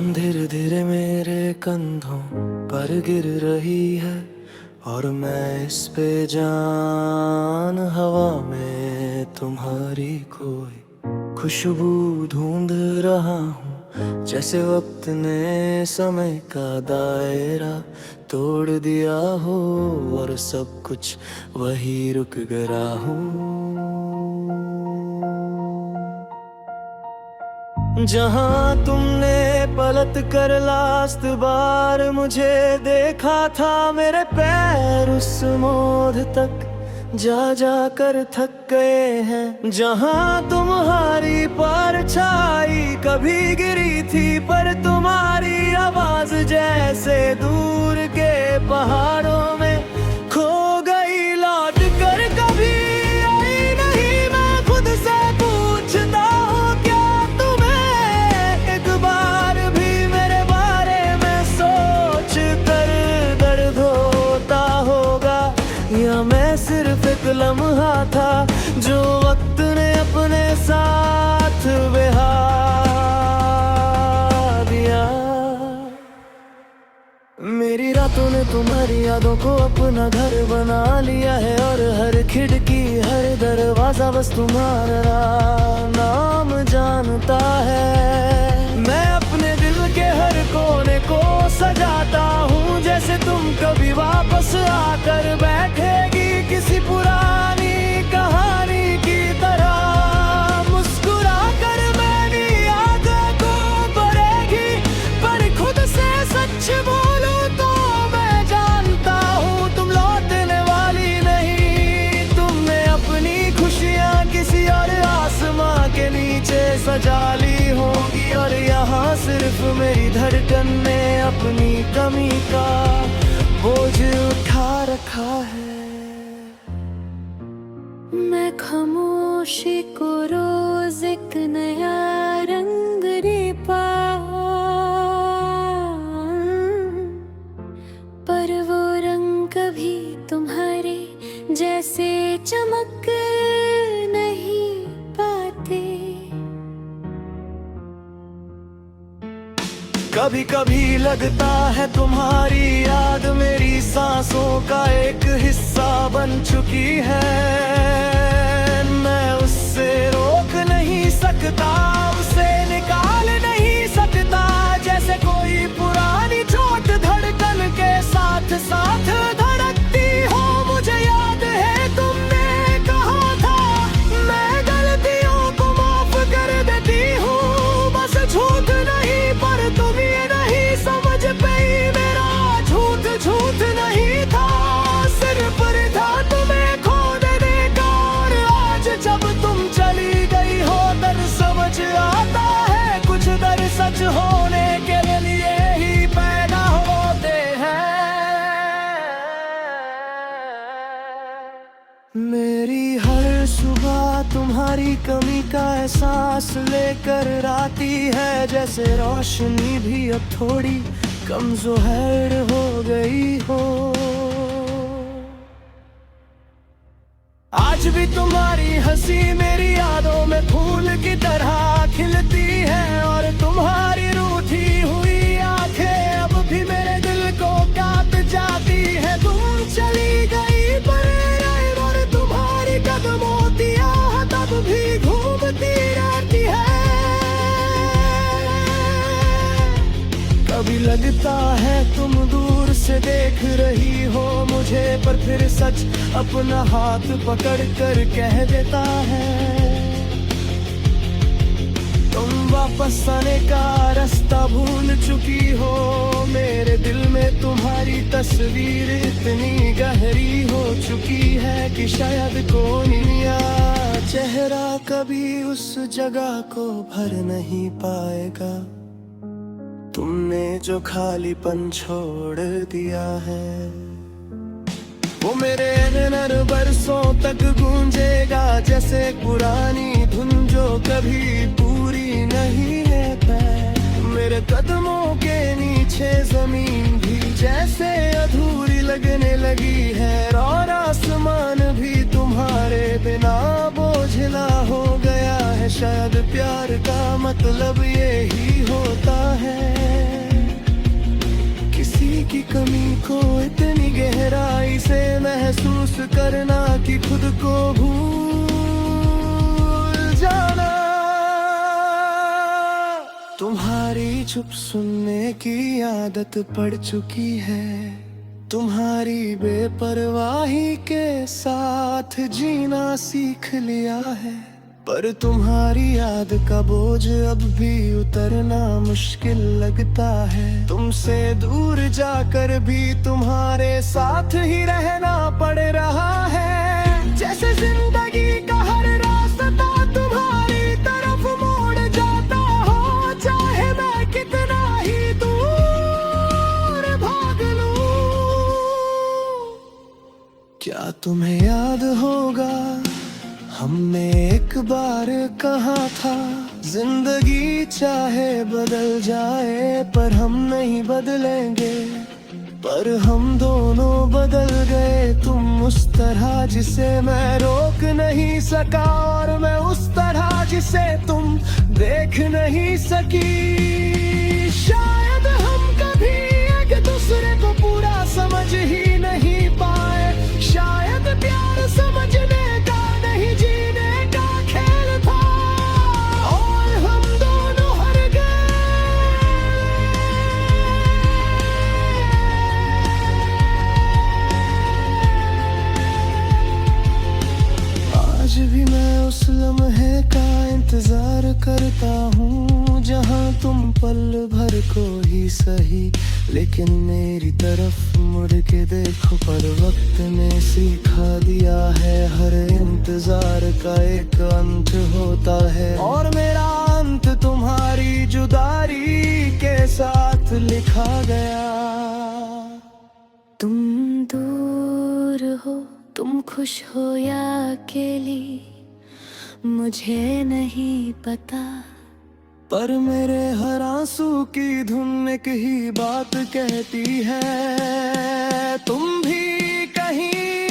शाम धीरे धीरे मेरे कंधों पर गिर रही है और मैं इस पे जान हवा में तुम्हारी कोई खुशबू ढूंढ रहा हूँ। जैसे वक्त ने समय का दायरा तोड़ दिया हो और सब कुछ वही रुक गया हूँ। जहाँ तुमने पलट कर लास्ट बार मुझे देखा था, मेरे पैर उस मोड़ तक जा जा कर थक गए हैं। जहाँ तुम्हारी परछाई कभी गिरी थी, पर तुम्हारी आवाज जैसे दूर के पहाड़ों में खो गई, लौट कर कभी आई नहीं। मैं खुद से पूछता हूँ क्या तुम्हें एक बार भी मेरे बारे में सोच कर दर्द होता होगा, या मैं सिर्फ एक लम्हा था जो वक्त ने अपने साथ बहा दिया। मेरी रातों ने तुम्हारी यादों को अपना घर बना लिया है और हर खिड़की हर दरवाजा बस तुम्हारा नाम जानता है। मैं अपने दिल के हर कोने को सजाता हूँ, जैसे तुम कभी वापस आकर बैठेगी किसी पुरानी कहानी की तरह। मुस्कुरा कर मेरी यादों को भरेगी, पर खुद से सच बोलूं तो मैं जानता हूँ तुम लौटने वाली नहीं। तुमने अपनी खुशियाँ किसी और आसमां के नीचे सजा ली होंगी, और यहाँ सिर्फ मेरी धड़कन ने अपनी कमी का बोझ उठा रखा है। मैं खामोशी को रोज एक नया रंग दे पाऊं, पर वो रंग कभी तुम्हारे जैसे चमक नहीं पाते। कभी कभी लगता है तुम्हारी याद मेरी सांसों का एक हिस्सा बन चुकी है। मैं उससे रोक नहीं सकता, उसे निकाल नहीं सकता, जैसे कोई पुरानी चोट धड़कन के साथ साथ धड़कती हो। मुझे याद है तुमने कहा था मैं गलतियों को माफ कर देती हूँ, बस झूठ नहीं। पर तुम ये नहीं समझ पाई मेरा झूठ झूठ नहीं था, सिर्फ था तुम्हें खो देने का। और आज जब तुम चली गई हो तब समझ आता है कुछ दर सच होने के लिए ही पैदा होते हैं। मेरी हर सुबह तुम्हारी कमी का एहसास लेकर आती है, जैसे रोशनी भी अब थोड़ी कमजोर हो गई हो। आज भी तुम्हारी हंसी मेरी यादों में फूल की तरह खिलती है, और तुम्हारी रूठी हुई आंखें अब भी मेरे दिल को काट जाती है। तुम चली गई पर और तुम्हारी कदमों की आह तब भी घूमती रहती है। कभी लगता है तुम दूर से देख रही हो मुझे, पर फिर सच अपना हाथ पकड़ कर कह देता है। तुम वापस आने का रास्ता भूल चुकी हो, मेरे दिल में तुम्हारी तस्वीर इतनी गहरी हो चुकी है कि शायद कोई नया चेहरा कभी उस जगह को भर नहीं पाएगा। तुमने जो खालीपन छोड़ दिया है वो मेरे नर बरसों तक गूंजेगा, जैसे पुरानी धुन जो कभी पूरी नहीं है पाई। मेरे कदमों के नीचे जमीन भी जैसे अधूरी लगने लगी है, और आसमान भी तुम्हारे बिना बोझला हो गया है। शायद प्यार का मतलब यही होता है। से महसूस करना कि खुद को भूल जाना। तुम्हारी चुप सुनने की आदत पड़ चुकी है, तुम्हारी बेपरवाही के साथ जीना सीख लिया है। पर तुम्हारी याद का बोझ अब भी उतरना मुश्किल लगता है। तुमसे दूर जाकर भी तुम्हारे साथ ही रहना पड़ रहा है। जैसे जिंदगी का हर रास्ता तुम्हारी तरफ मोड़ जाता हो, चाहे मैं कितना ही दूर भाग लूं। क्या तुम्हें याद होगा हमने एक बार कहा था, जिंदगी चाहे बदल जाए पर हम नहीं बदलेंगे। पर हम दोनों बदल गए, तुम उस तरह जिसे मैं रोक नहीं सका, और मैं उस तरह जिसे तुम देख नहीं सकी। शायद हम कभी एक दूसरे को पूरा समझ ही नहीं पाए, शायद प्यार समझने का नहीं जीने का खेल था, और हम दोनों हार गए। आज भी मैं उस लम्हे का इंतजार करता हूँ, जहाँ तुम पल भर को ही सही लेकिन मेरी तरफ मुड़ के देखो। पर वक्त ने सिखा दिया है हर इंतजार का एक अंत होता है, और मेरा अंत तुम्हारी जुदाई के साथ लिखा गया। तुम दूर हो, तुम खुश हो या अकेली, मुझे नहीं पता। पर मेरे हर आंसू की धुन एक ही बात कहती है, तुम भी कहीं